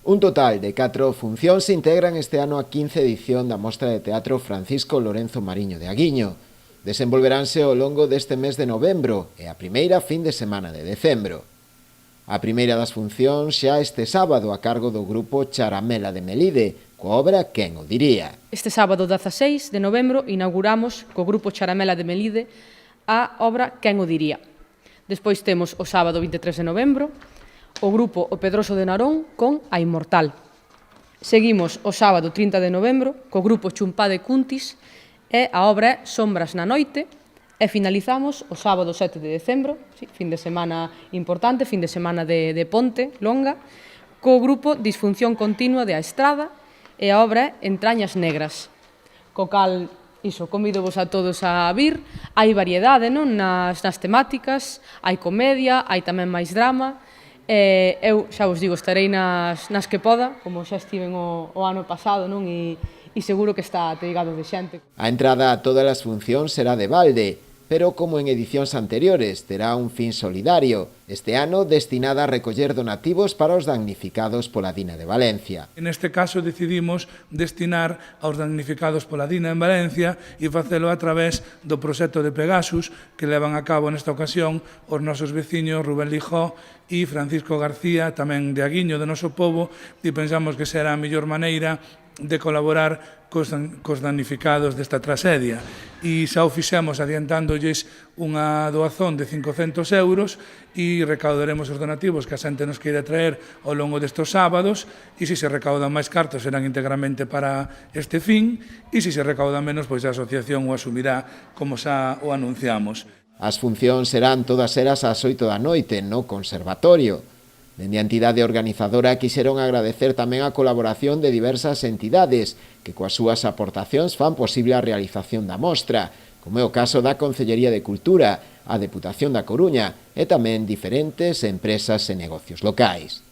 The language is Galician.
Un total de 4 funcións se integran este ano a 15 edición da Mostra de Teatro Francisco Lorenzo Mariño de Aguiño. Desenvolveránse ao longo deste mes de novembro e a primeira fin de semana de decembro. A primeira das funcións xa este sábado a cargo do grupo Charamela de Melide, coa obra Quen o diría. Este sábado 16 de novembro inauguramos co grupo Charamela de Melide a obra Quen o diría. Despois temos o sábado 23 de novembro o grupo O Pedroso de Narón con A Inmortal. Seguimos o sábado 30 de novembro co grupo Chumpá de Cuntis e a obra é Sombras na noite e finalizamos o sábado 7 de decembro, fin de semana importante, fin de semana de ponte longa, co grupo Disfunción Continua de A Estrada e a obra é Entrañas Negras. Co cal, convido vos a todos a vir, hai variedade non? Nas temáticas, hai comedia, hai tamén máis drama. Eu xa vos digo, estarei nas que poda, como xa estiven o ano pasado, non? E seguro que está ateigado de xente. A entrada a todas as funcións será de balde, pero como en edicións anteriores terá un fin solidario, este ano destinada a recoller donativos para os damnificados pola Dina de Valencia. En este caso decidimos destinar aos damnificados pola Dina en Valencia e facelo a través do proxecto de Pegasus que levan a cabo nesta ocasión os nosos veciños Rubén Lijó e Francisco García, tamén de Aguiño, do noso pobo, e pensamos que será a mellor maneira de colaborar cos damnificados desta tragedia. E xa o fixemos adiantándolles unha doazón de 500 euros e recaudaremos os donativos que a xente nos queira traer ao longo destes sábados e se recaudan máis cartos serán integramente para este fin e se recaudan menos, pois a asociación o asumirá como xa o anunciamos. As funcións serán todas elas ás 8 da noite no Conservatorio. Dende a entidade organizadora quixeron agradecer tamén a colaboración de diversas entidades que coas súas aportacións fan posible a realización da mostra, como é o caso da Concellería de Cultura, a Deputación da Coruña e tamén diferentes empresas e negocios locais.